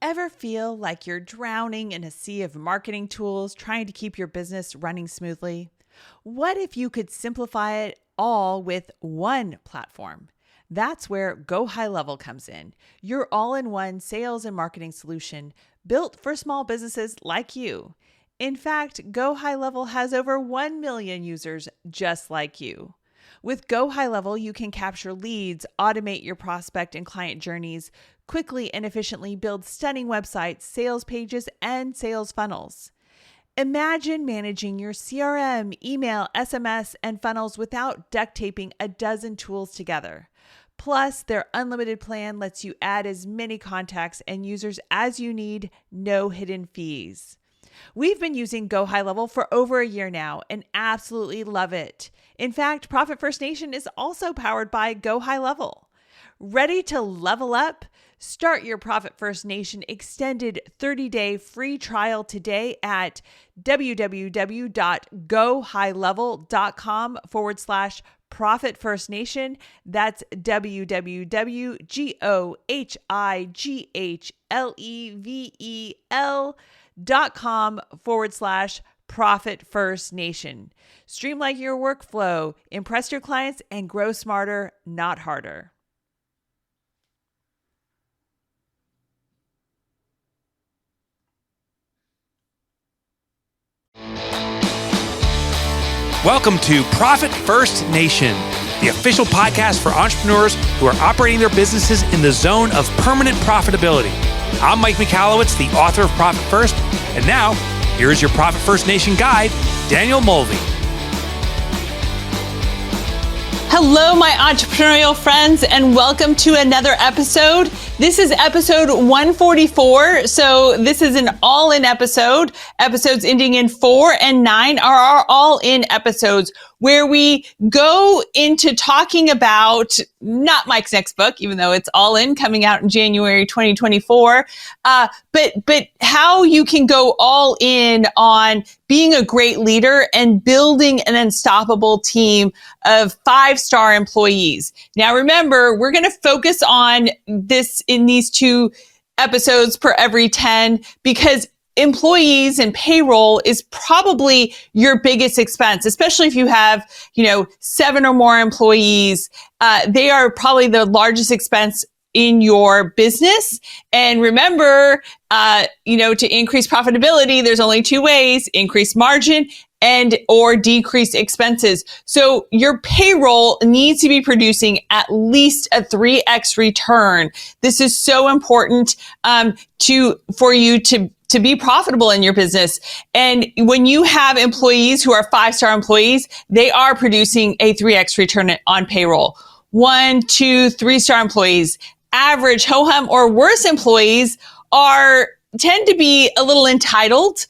Ever feel like you're drowning in a sea of marketing tools trying to keep your business running smoothly? What if you could simplify it all with one platform? That's where Go High Level comes in, your all-in-one sales and marketing solution built for small businesses like you. In fact, Go High Level has over 1 million users just like you. With Go High Level, you can capture leads, automate your prospect and client journeys, quickly and efficiently build stunning websites, sales pages, and sales funnels. Imagine managing your CRM, email, SMS, and funnels without duct taping a dozen tools together. Plus, their unlimited plan lets you add as many contacts and users as you need, no hidden fees. We've been using Go High Level for over a year now and absolutely love it. In fact, Profit First Nation is also powered by Go High Level. Ready to level up? Start your Profit First Nation extended 30-day free trial today at www.gohighlevel.com/Profit First Nation. That's www.gohighlevel.com/Profit First Nation. Streamline your workflow, impress your clients, and grow smarter, not harder. Welcome to Profit First Nation, the official podcast for entrepreneurs who are operating their businesses in the zone of permanent profitability. I'm Mike Michalowicz, the author of Profit First, and now here's your Profit First Nation guide, Danielle Mulvey. Hello, my entrepreneurial friends, and welcome to another episode. This is episode 144, so this is an all-in episode. Episodes ending in 4 and 9 are our all-in episodes where we go into talking about, not Mike's next book, even though it's all in, coming out in January 2024, but how you can go all in on being a great leader and building an unstoppable team of 5-star employees. Now, remember, we're going to focus on this in these 2 episodes per every 10 because employees and payroll is probably your biggest expense, especially if you have, 7 or more employees. They are probably the largest expense in your business. And remember, to increase profitability, there's only 2 ways: increase margin and or decrease expenses. So your payroll needs to be producing at least a 3x return. This is so important for you to be profitable in your business. And when you have employees who are 5-star employees, they are producing a 3x return on payroll. 1, 2, 3-star employees, average ho-hum or worse employees tend to be a little entitled.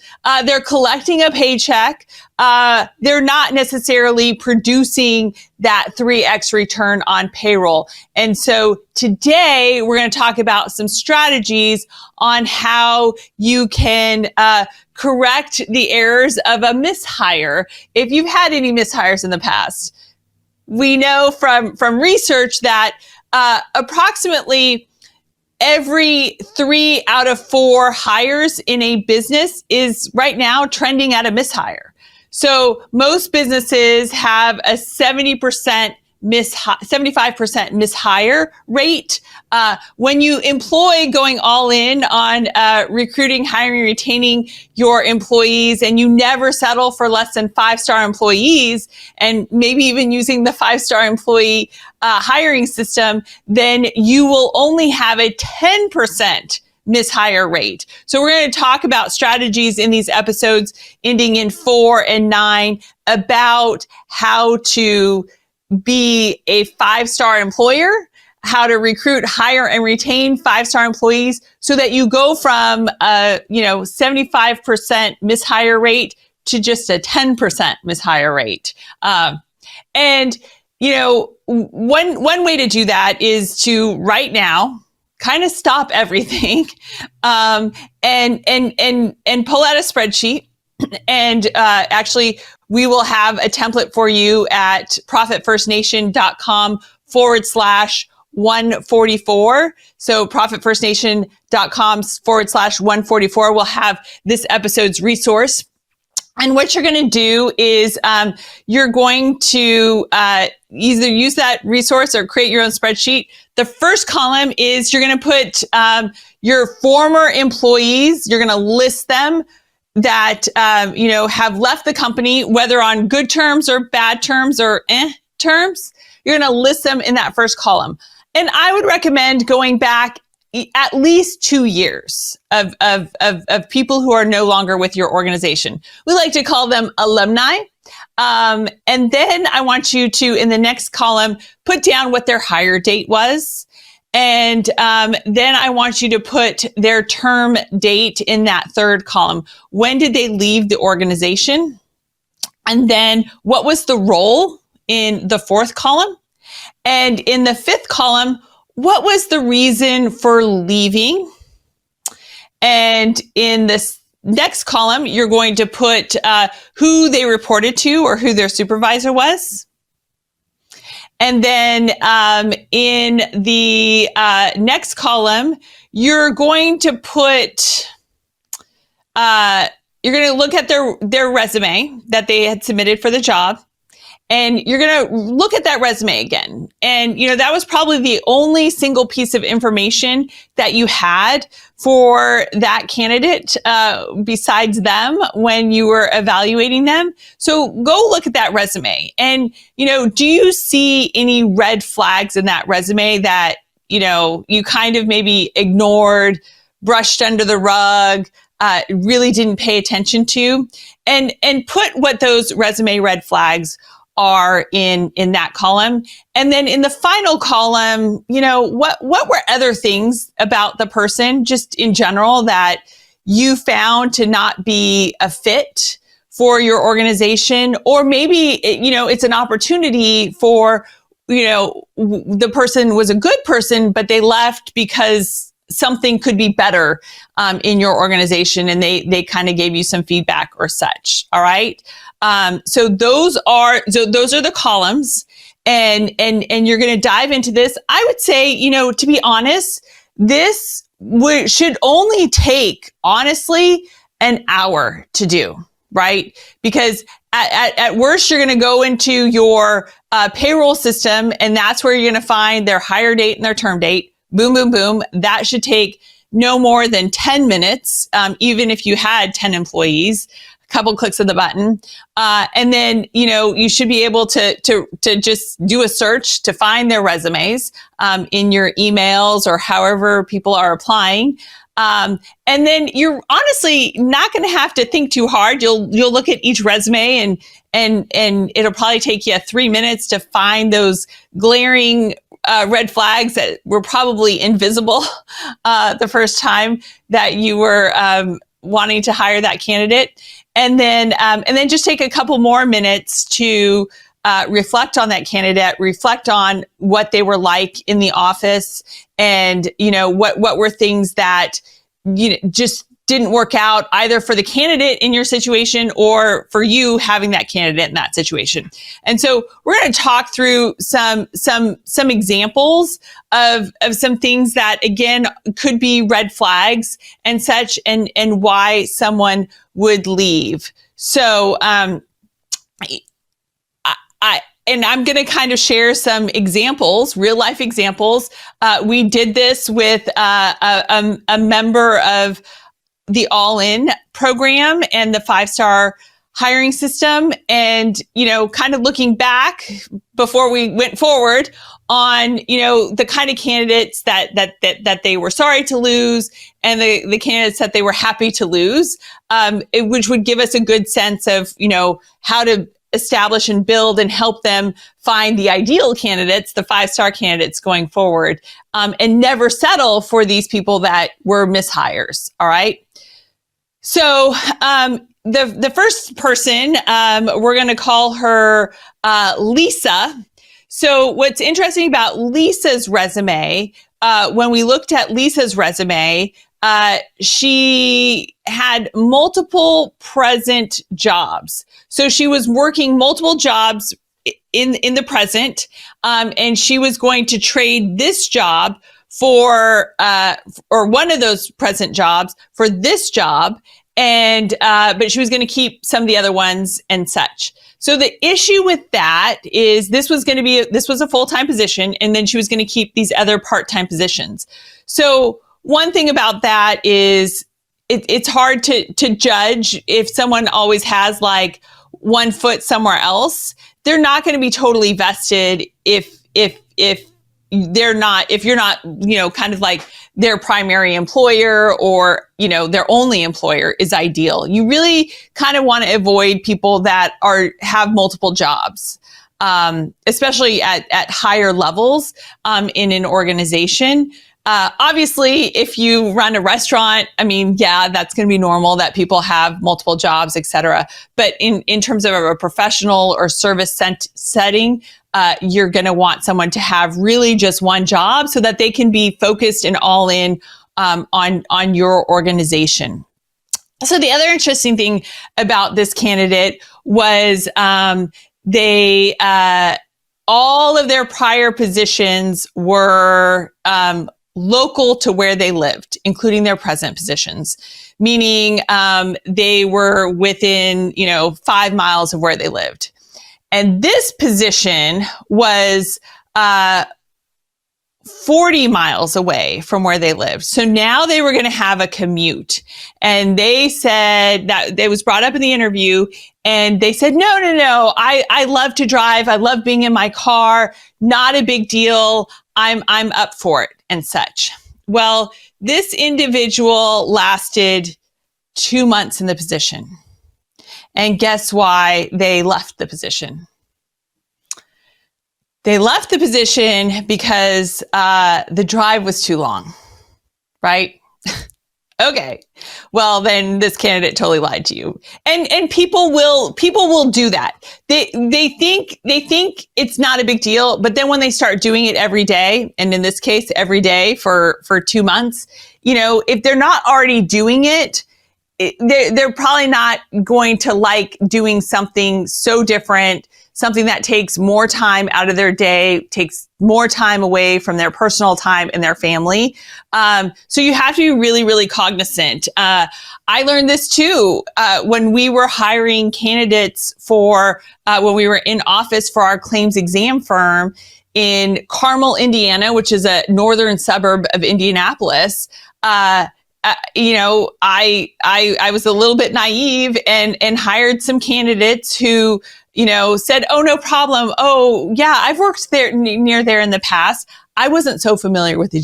They're collecting a paycheck. They're not necessarily producing that 3x return on payroll. And so today we're going to talk about some strategies on how you can correct the errors of a mishire. If you've had any mishires in the past, we know from research that approximately every 3 out of 4 hires in a business is right now trending at a mishire. So most businesses have a 75% mishire rate. When you employ going all in on recruiting, hiring, retaining your employees, and you never settle for less than 5-star employees, and maybe even using the 5-star employee hiring system, then you will only have a 10% mishire rate. So we're going to talk about strategies in these episodes ending in 4 and 9 about how to be a 5-star employer, how to recruit, hire, and retain 5-star employees so that you go from a 75% mishire rate to just a 10% mishire rate. One way to do that is to right now kind of stop everything and pull out a spreadsheet. And actually, we will have a template for you at profitfirstnation.com 144. So profitfirstnation.com/144 will have this episode's resource. And what you're going to do is you're going to either use that resource or create your own spreadsheet. The first column is you're going to put your former employees. You're going to list them that have left the company, whether on good terms or bad terms or terms. You're going to list them in that first column. And I would recommend going back at least 2 years of people who are no longer with your organization. We like to call them alumni. And then I want you to, in the next column, put down what their hire date was. And then I want you to put their term date in that third column. When did they leave the organization? And then what was the role in the fourth column? And in the fifth column, what was the reason for leaving? And in this next column, you're going to put who they reported to or who their supervisor was. And then in the next column, you're going to put, you're going to look at their resume that they had submitted for the job. And you're going to look at that resume again. And, that was probably the only single piece of information that you had for that candidate besides them when you were evaluating them. So go look at that resume. And, do you see any red flags in that resume that, you kind of maybe ignored, brushed under the rug, really didn't pay attention to? And put what those resume red flags are in that column. And then in the final column, what were other things about the person just in general that you found to not be a fit for your organization? Or maybe, it's an opportunity for, the person was a good person, but they left because something could be better in your organization, and they kind of gave you some feedback or such. All right. So those are the columns, and you're going to dive into this. I would say, to be honest, this should only take, honestly, an hour to do, right? Because at worst, you're going to go into your payroll system, and that's where you're going to find their hire date and their term date. Boom, boom, boom. That should take no more than 10 minutes, even if you had 10 employees. Couple clicks of the button. And then, you should be able to just do a search to find their resumes in your emails or however people are applying. And then you're honestly not going to have to think too hard. You'll look at each resume and it'll probably take you 3 minutes to find those glaring red flags that were probably invisible the first time that you were wanting to hire that candidate. And then just take a couple more minutes to reflect on that candidate, reflect on what they were like in the office, and what were things that just didn't work out either for the candidate in your situation or for you having that candidate in that situation. And so we're going to talk through some examples of some things that, again, could be red flags and such, and why someone would leave. So, I'm going to kind of share some examples, real life examples. We did this with a member of the All-In program and the 5-star hiring system, and kind of looking back before we went forward on the kind of candidates that they were sorry to lose, and the candidates that they were happy to lose, which would give us a good sense of how to establish and build and help them find the ideal candidates, the 5-star candidates going forward, and never settle for these people that were mishires. All right. So, the first person, we're going to call her, Lisa. So what's interesting about Lisa's resume, when we looked at Lisa's resume, she had multiple present jobs. So she was working multiple jobs in the present, and she was going to trade this job for or one of those present jobs for this job, and but she was going to keep some of the other ones and such. So the issue with that is this was a full-time position, and then she was going to keep these other part-time positions. So one thing about that is it's hard to judge if someone always has like one foot somewhere else. They're not going to be totally vested if you're not, kind of like their primary employer or, their only employer is ideal. You really kind of want to avoid people that have multiple jobs, especially at higher levels, in an organization. Obviously, if you run a restaurant, that's going to be normal that people have multiple jobs, et cetera. But in terms of a professional or service setting, you're going to want someone to have really just one job so that they can be focused and all in on your organization. So the other interesting thing about this candidate was they all of their prior positions were local to where they lived, including their present positions, meaning they were within 5 miles of where they lived. And this position was 40 miles away from where they lived. So now they were going to have a commute. And they said that it was brought up in the interview, and they said, no. I love to drive. I love being in my car. Not a big deal. I'm up for it and such. Well, this individual lasted 2 months in the position. And guess why they left the position? They left the position because the drive was too long, right? Okay. Well, then this candidate totally lied to you. And people will do that. They think it's not a big deal, but then when they start doing it every day, and in this case, every day for 2 months, if they're not already doing it, they're probably not going to like doing something so different, something that takes more time out of their day, takes more time away from their personal time and their family. So you have to be really, really cognizant. I learned this too when we were hiring candidates for when we were in office for our claims exam firm in Carmel, Indiana, which is a northern suburb of Indianapolis. I was a little bit naive and hired some candidates who, said, oh, no problem. Oh, yeah, I've worked there near there in the past. I wasn't so familiar with the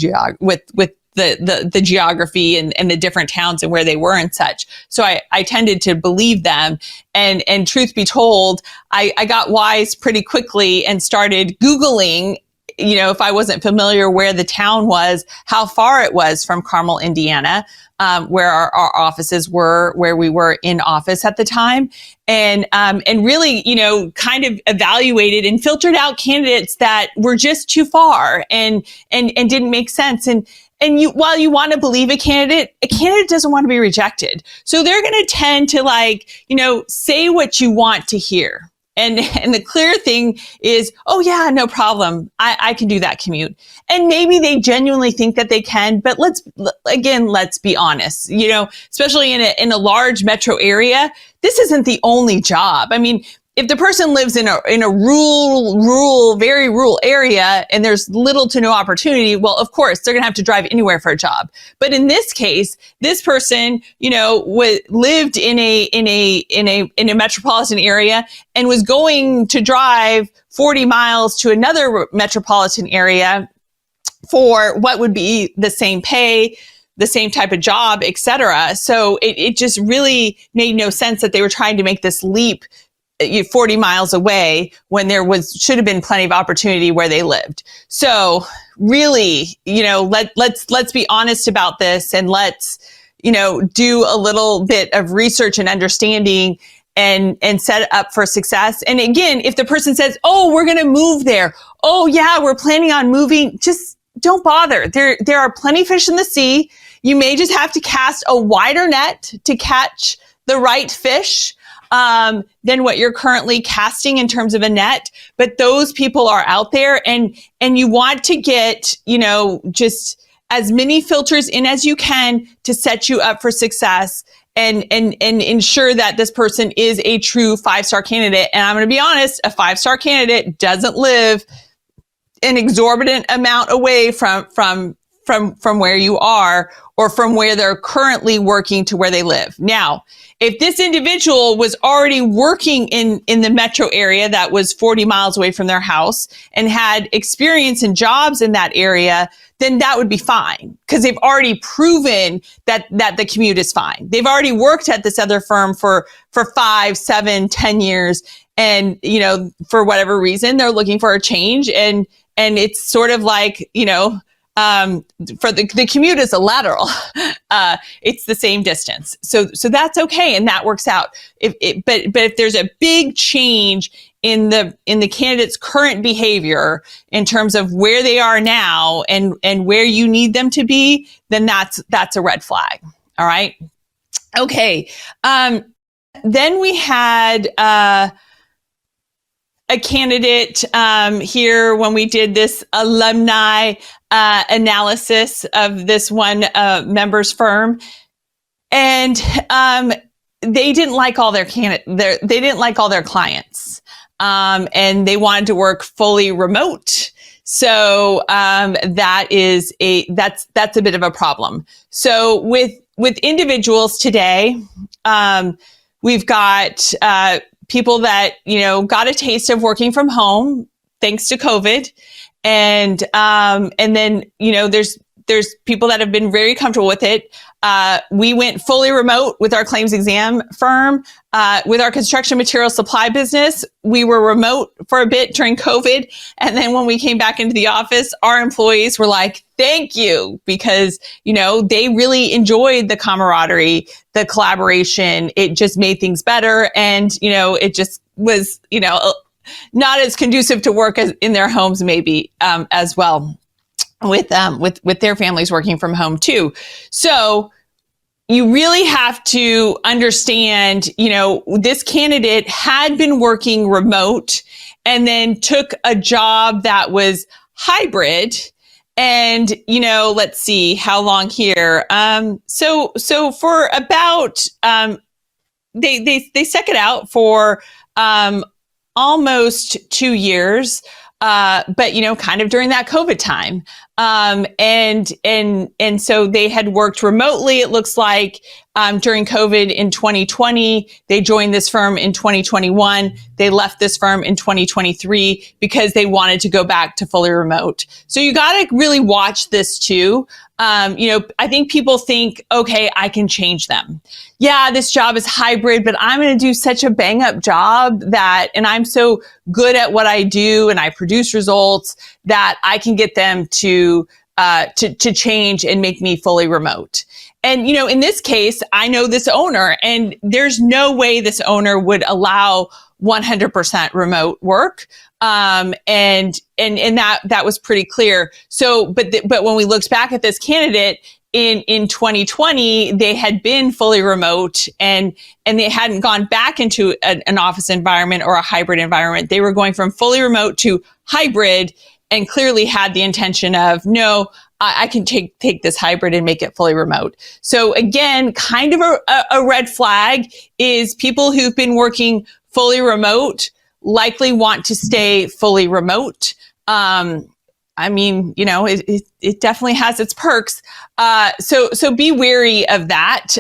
geography and the different towns and where they were and such. So I tended to believe them. And truth be told, I got wise pretty quickly and started Googling, if I wasn't familiar where the town was, how far it was from Carmel, Indiana, where our offices were, where we were in office at the time. And really, kind of evaluated and filtered out candidates that were just too far and didn't make sense. And while you want to believe a candidate doesn't want to be rejected. So they're going to tend to say what you want to hear. And the clear thing is, oh yeah, no problem. I can do that commute. And maybe they genuinely think that they can, but let's be honest, especially in a large metro area, this isn't the only job. If the person lives in a rural, very rural area and there's little to no opportunity, well, of course, they're going to have to drive anywhere for a job. But in this case, this person, lived in a metropolitan area and was going to drive 40 miles to another metropolitan area for what would be the same pay, the same type of job, et cetera. So it just really made no sense that they were trying to make this leap 40 miles away when there should have been plenty of opportunity where they lived. So really, let's be honest about this, and let's, do a little bit of research and understanding and set it up for success. And again, if the person says, oh, we're going to move there. Oh yeah, we're planning on moving. Just don't bother. There are plenty of fish in the sea. You may just have to cast a wider net to catch the right fish. than what you're currently casting in terms of a net. But those people are out there, and you want to get, just as many filters in as you can to set you up for success and ensure that this person is a true 5-star candidate. And I'm going to be honest, a 5-star candidate doesn't live an exorbitant amount away from where you are, or from where they're currently working to where they live. Now, if this individual was already working in the metro area that was 40 miles away from their house and had experience and jobs in that area, then that would be fine, because they've already proven that the commute is fine. They've already worked at this other firm for 5, 7, 10 years. And, for whatever reason, they're looking for a change. And it's sort of like, for the commute is a lateral. It's the same distance. So that's okay. And that works out. But if there's a big change in the candidate's current behavior in terms of where they are now and where you need them to be, then that's a red flag. All right. Okay. Then we had, a candidate here when we did this alumni analysis of this one member's firm, and they didn't like all their they didn't like all their clients, and they wanted to work fully remote. So that's a bit of a problem. So with individuals today, we've got people that, got a taste of working from home thanks to COVID. And then, there's people that have been very comfortable with it. We went fully remote with our claims exam firm. With our construction material supply business, we were remote for a bit during COVID. And then when we came back into the office, our employees were like, thank you, because, they really enjoyed the camaraderie, the collaboration. It just made things better. And, it just was, not as conducive to work as in their homes, maybe, as well, with their families working from home too. So you really have to understand, this candidate had been working remote and then took a job that was hybrid. And, let's see how long here. So for about, they stuck it out for, almost 2 years. But, kind of during that COVID time. And so they had worked remotely, it looks like, during COVID in 2020. They joined this firm in 2021. They left this firm in 2023 because they wanted to go back to fully remote. So you got to really watch this too. I think people think, okay, I can change them. Yeah, this job is hybrid, but I'm going to do such a bang up job and I'm so good at what I do and I produce results that I can get them to change and make me fully remote. And, in this case, I know this owner, and there's no way this owner would allow 100% remote work. And that was pretty clear. So, but when we looked back at this candidate in 2020, they had been fully remote and they hadn't gone back into an office environment or a hybrid environment. They were going from fully remote to hybrid and clearly had the intention of, no, I can take this hybrid and make it fully remote. So again, kind of a red flag is people who've been working fully remote likely want to stay fully remote. It definitely has its perks. So be wary of that.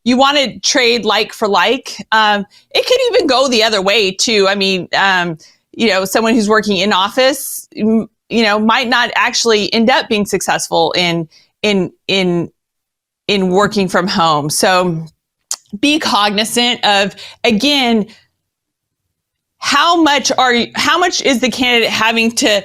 You want to trade like for like. It could even go the other way too. Someone who's working in office, might not actually end up being successful in working from home. So be cognizant of, again, how much is the candidate having to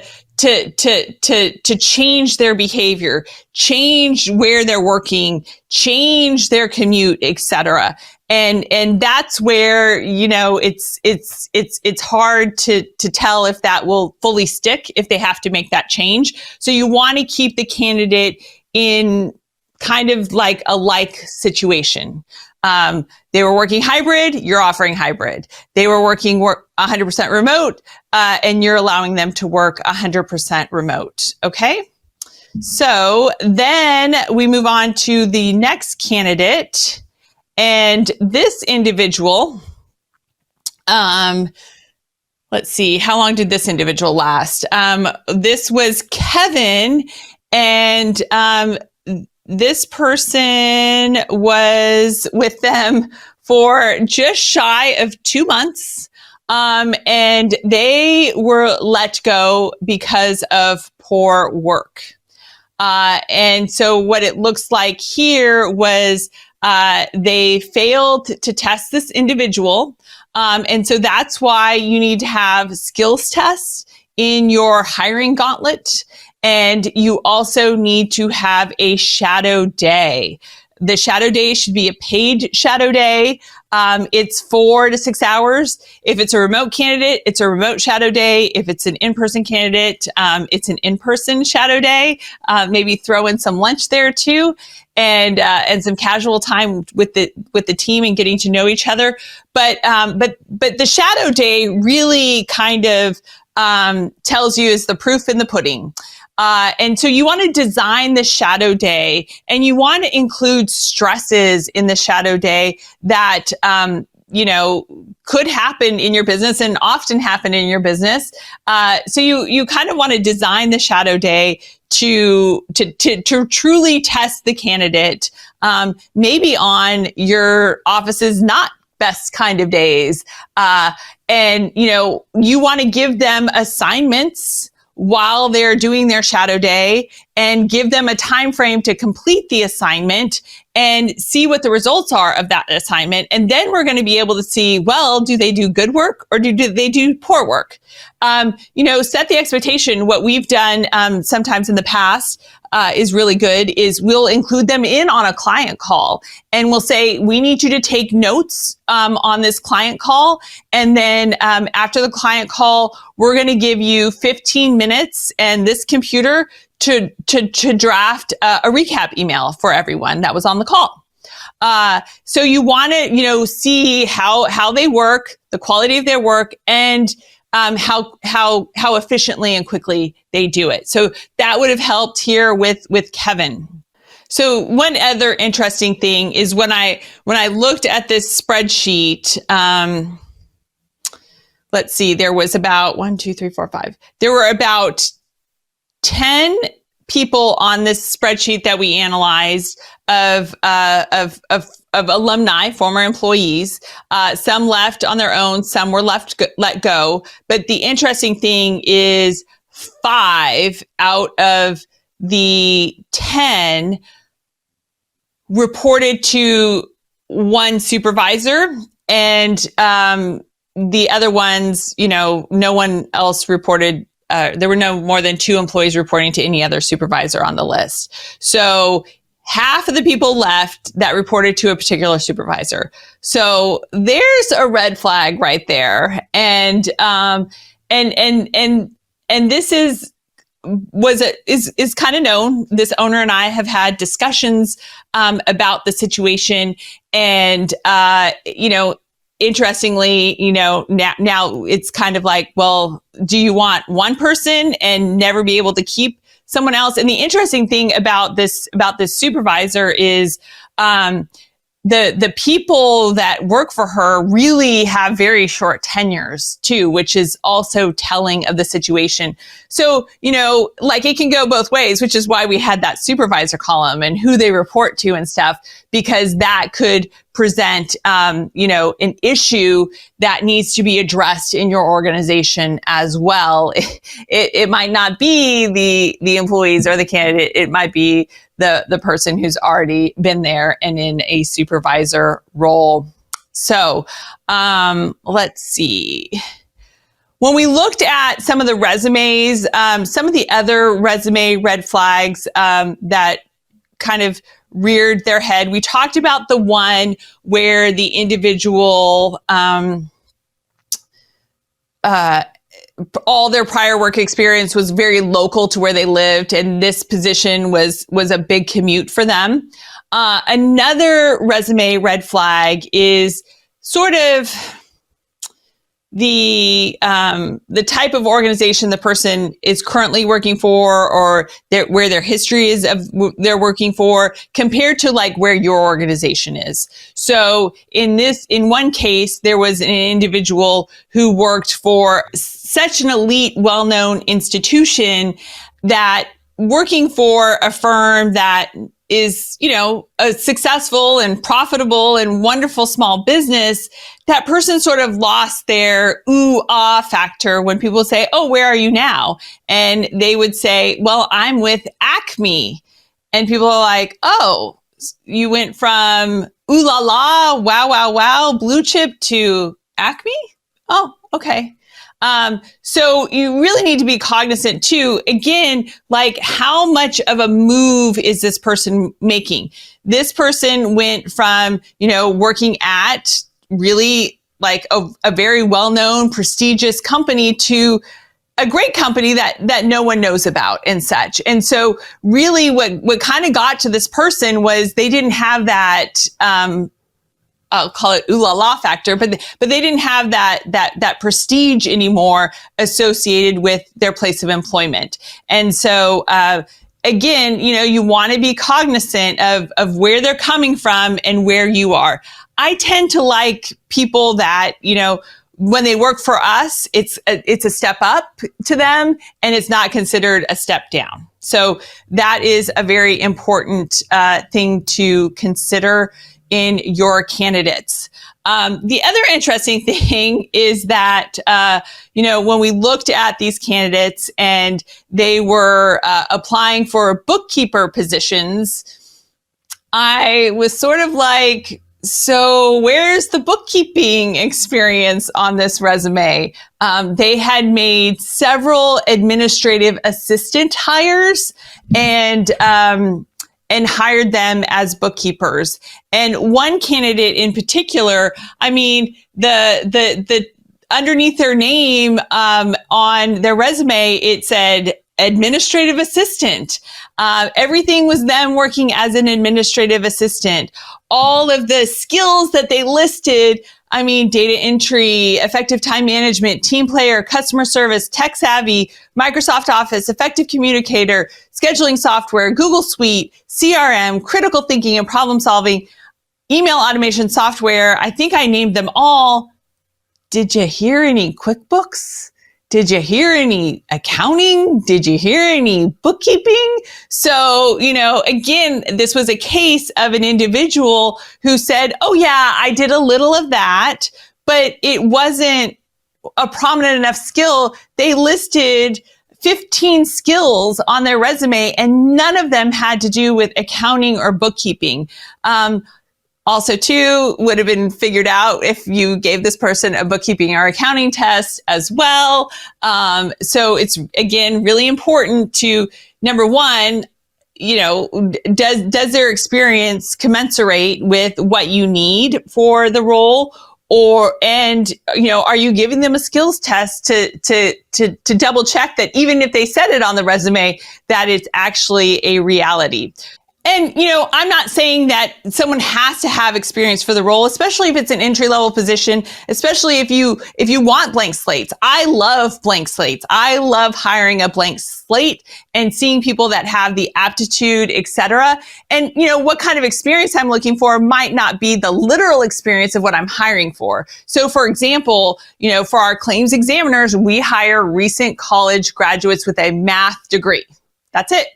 change their behavior, change where they're working, change their commute, etc. And that's where, it's hard to tell if that will fully stick if they have to make that change. So you want to keep the candidate in kind of like a like situation. They were working hybrid, you're offering hybrid. They were working 100% remote, and you're allowing them to work 100% remote. Okay. So then we move on to the next candidate, and this individual, let's see, how long did this individual last? This was Kevin, and this person was with them for just shy of 2 months. And they were let go because of poor work. And so what it looks like here was they failed to test this individual. And so that's why you need to have skills tests in your hiring gauntlet. And you also need to have a shadow day. The shadow day should be a paid shadow day. It's 4 to 6 hours. If it's a remote candidate, it's a remote shadow day. If it's an in-person candidate, it's an in-person shadow day. Maybe throw in some lunch there too, and some casual time with the team and getting to know each other. But the shadow day really kind of tells you is the proof in the pudding. And so you want to design the shadow day, and you want to include stresses in the shadow day that, could happen in your business and often happen in your business. So you kind of want to design the shadow day to truly test the candidate, maybe on your office's not best kind of days. And you want to give them assignments while they're doing their shadow day, and give them a time frame to complete the assignment and see what the results are of that assignment. And then we're going to be able to see, well, do they do good work or do they do poor work? Set the expectation. What we've done sometimes in the past is really good is we'll include them in on a client call, and we'll say, we need you to take notes on this client call. And then after the client call, we're going to give you 15 minutes and this computer to draft a recap email for everyone that was on the call. So you want to, see how they work, the quality of their work, and how efficiently and quickly they do it. So that would have helped here with Kevin. So one other interesting thing is when I looked at this spreadsheet, let's see, there was about 1, 2, 3, 4, 5. There were about 10 people on this spreadsheet that we analyzed of alumni, former employees. Some left on their own, some were let go. But the interesting thing is 5 out of the 10 reported to one supervisor, and the other ones, no one else reported. There were no more than 2 employees reporting to any other supervisor on the list. So half of the people left that reported to a particular supervisor. So there's a red flag right there. And this is kind of known. This owner and I have had discussions about the situation, and interestingly, now it's kind of like, well, do you want one person and never be able to keep someone else? And the interesting thing about this supervisor is, the people that work for her really have very short tenures too, which is also telling of the situation. So, it can go both ways, which is why we had that supervisor column and who they report to and stuff, because that could present, an issue that needs to be addressed in your organization as well. It might not be the employees or the candidate. It might be the person who's already been there and in a supervisor role. So let's see. When we looked at some of the resumes, some of the other resume red flags that kind of reared their head, we talked about the one where the individual all their prior work experience was very local to where they lived, and this position was a big commute for them. Another resume red flag is sort of the type of organization the person is currently working for, or where their history is of they're working for, compared to like where your organization is. So in one case, there was an individual who worked for such an elite, well-known institution that working for a firm that is, a successful and profitable and wonderful small business, that person sort of lost their ooh-ah factor when people say, oh, where are you now? And they would say, well, I'm with Acme. And people are like, oh, you went from ooh la la, wow, wow, wow, blue chip to Acme? Oh, okay. So you really need to be cognizant too, again, like how much of a move is this person making? This person went from, working at really like a very well-known, prestigious company to a great company that no one knows about and such. And so really what kind of got to this person was they didn't have that, I'll call it ooh la la factor, but they didn't have that prestige anymore associated with their place of employment. And so, again, you want to be cognizant of where they're coming from and where you are. I tend to like people that, when they work for us, it's a step up to them and it's not considered a step down. So that is a very important thing to consider in your candidates. The other interesting thing is that, when we looked at these candidates and they were applying for bookkeeper positions, I was sort of like, so where's the bookkeeping experience on this resume? They had made several administrative assistant hires and hired them as bookkeepers. And one candidate in particular, the underneath their name on their resume, it said administrative assistant. Everything was them working as an administrative assistant. All of the skills that they listed, data entry, effective time management, team player, customer service, tech savvy, Microsoft Office, effective communicator, scheduling software, Google Suite, CRM, critical thinking and problem solving, email automation software. I think I named them all. Did you hear any QuickBooks? Did you hear any accounting? Did you hear any bookkeeping? So, again, this was a case of an individual who said, oh yeah, I did a little of that, but it wasn't a prominent enough skill. They listed 15 skills on their resume and none of them had to do with accounting or bookkeeping. Also, too, would have been figured out if you gave this person a bookkeeping or accounting test as well. So it's, again, really important to, number one, does their experience commensurate with what you need for the role? Are you giving them a skills test to double check that even if they said it on the resume, that it's actually a reality? And, I'm not saying that someone has to have experience for the role, especially if it's an entry-level position, especially if you want blank slates. I love blank slates. I love hiring a blank slate and seeing people that have the aptitude, etc. And, what kind of experience I'm looking for might not be the literal experience of what I'm hiring for. So, for example, for our claims examiners, we hire recent college graduates with a math degree. That's it.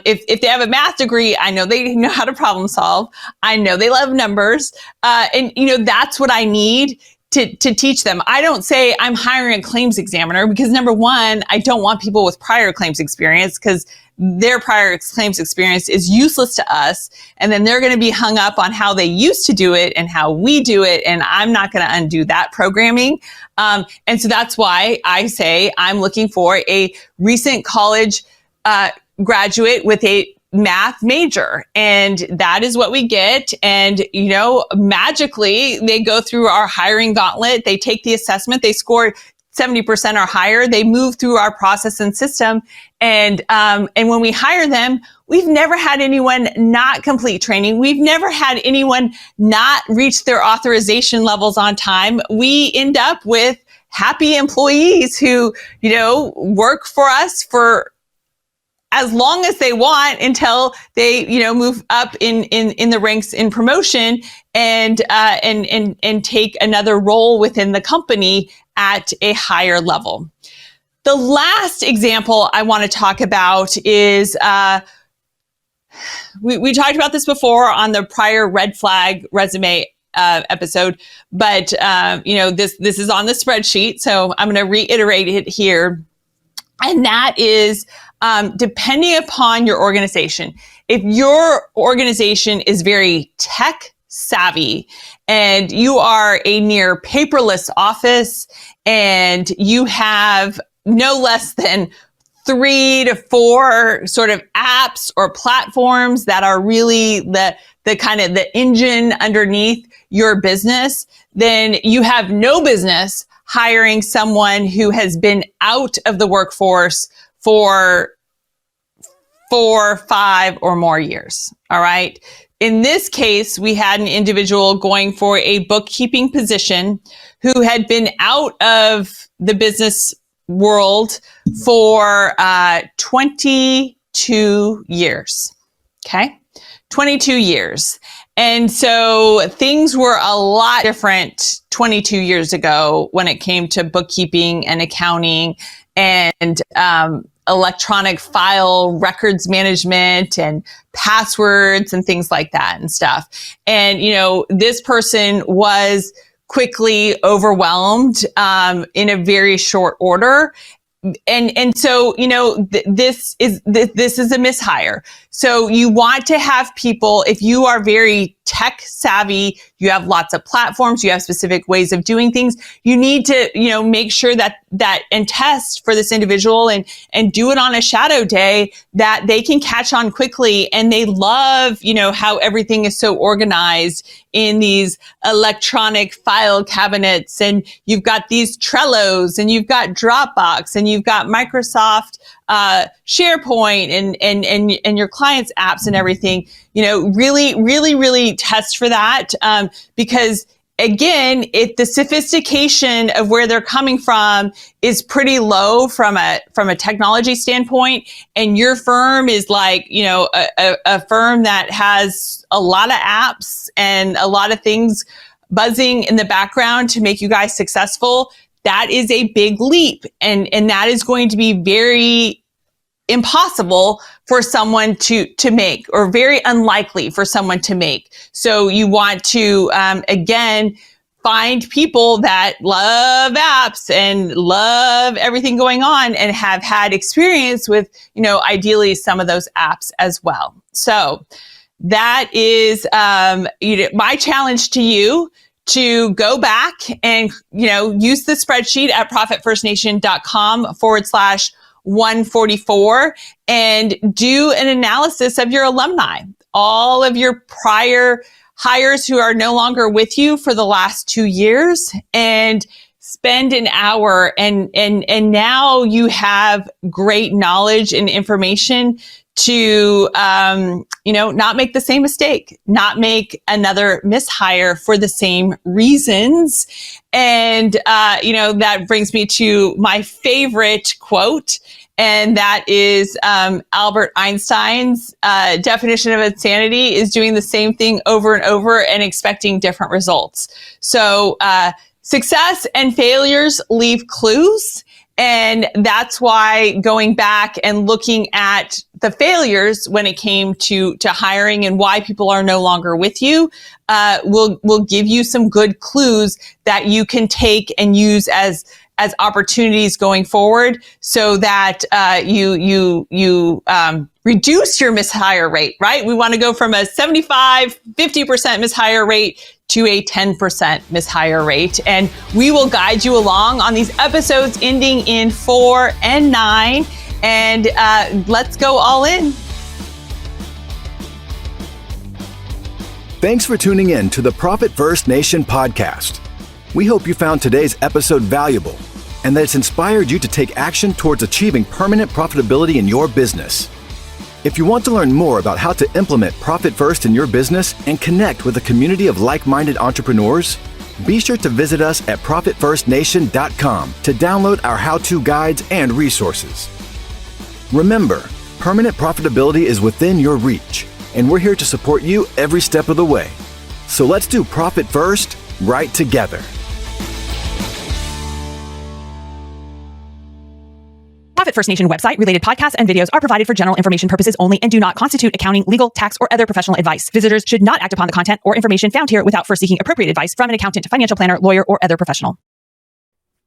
If they have a math degree, I know they know how to problem solve. I know they love numbers. And that's what I need to teach them. I don't say I'm hiring a claims examiner because, number one, I don't want people with prior claims experience because their prior claims experience is useless to us. And then they're going to be hung up on how they used to do it and how we do it. And I'm not going to undo that programming. And so that's why I say I'm looking for a recent college graduate with a math major, and that is what we get. And magically they go through our hiring gauntlet, they take the assessment, they score 70% or higher, they move through our process and system. And when we hire them, we've never had anyone not complete training. We've never had anyone not reach their authorization levels on time. We end up with happy employees who, work for us for as long as they want until they, move up in the ranks in promotion and take another role within the company at a higher level. The last example I want to talk about is, we talked about this before on the prior red flag resume episode, but this is on the spreadsheet, so I'm going to reiterate it here. And that is, depending upon your organization, if your organization is very tech savvy and you are a near paperless office and you have no less than 3 to 4 sort of apps or platforms that are really the kind of the engine underneath your business, then you have no business hiring someone who has been out of the workforce for 4, 5 or more years. All right. In this case, we had an individual going for a bookkeeping position who had been out of the business world for 22 years. Okay. 22 years. And so things were a lot different 22 years ago when it came to bookkeeping and accounting and electronic file records management and passwords and things like that and stuff. And, this person was quickly overwhelmed in a very short order. And so, this is a mishire. So you want to have people, if you are very tech savvy, you have lots of platforms, you have specific ways of doing things, you need to, make sure that and test for this individual and do it on a shadow day that they can catch on quickly. And they love, how everything is so organized in these electronic file cabinets. And you've got these Trellos and you've got Dropbox and you've got Microsoft SharePoint and your clients' apps and everything. Really test for that because again, if the sophistication of where they're coming from is pretty low from a technology standpoint, and your firm is like, a firm that has a lot of apps and a lot of things buzzing in the background to make you guys successful, that is a big leap. And that is going to be very impossible for someone to make, or very unlikely for someone to make. So you want to, again, find people that love apps and love everything going on and have had experience with, ideally some of those apps as well. So that is, my challenge to you, to go back and, use the spreadsheet at profitfirstnation.com/144 and do an analysis of your alumni, all of your prior hires who are no longer with you for the last 2 years, and spend an hour and now you have great knowledge and information to, not make the same mistake, not make another mishire for the same reasons. And, that brings me to my favorite quote. And that is Albert Einstein's definition of insanity is doing the same thing over and over and expecting different results. So success and failures leave clues. And that's why going back and looking at the failures when it came to hiring and why people are no longer with you will give you some good clues that you can take and use as opportunities going forward, so that you reduce your mishire rate, right? We want to go from a 75, 50% mishire rate to a 10% mishire rate. And we will guide you along on these episodes ending in 4 and 9. And let's go all in. Thanks for tuning in to the Profit First Nation podcast. We hope you found today's episode valuable. and that it's inspired you to take action towards achieving permanent profitability in your business. If you want to learn more about how to implement Profit First in your business and connect with a community of like-minded entrepreneurs, be sure to visit us at ProfitFirstNation.com to download our how-to guides and resources. Remember, permanent profitability is within your reach, and we're here to support you every step of the way. So let's do Profit First right together. Profit First Nation website, related podcasts, and videos are provided for general information purposes only and do not constitute accounting, legal, tax, or other professional advice. Visitors should not act upon the content or information found here without first seeking appropriate advice from an accountant, financial planner, lawyer, or other professional.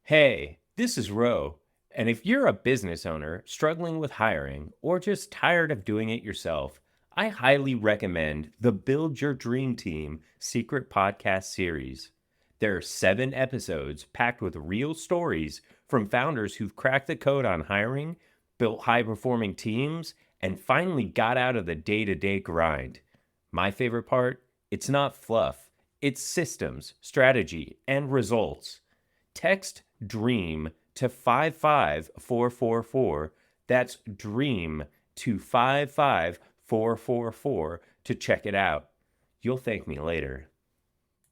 Hey, this is Ro. And if you're a business owner struggling with hiring or just tired of doing it yourself, I highly recommend the Build Your Dream Team Secret Podcast series. There are 7 episodes packed with real stories from founders who've cracked the code on hiring, built high-performing teams, and finally got out of the day-to-day grind. My favorite part? It's not fluff. It's systems, strategy, and results. Text DREAM to 55444. That's DREAM to 55444 to check it out. You'll thank me later.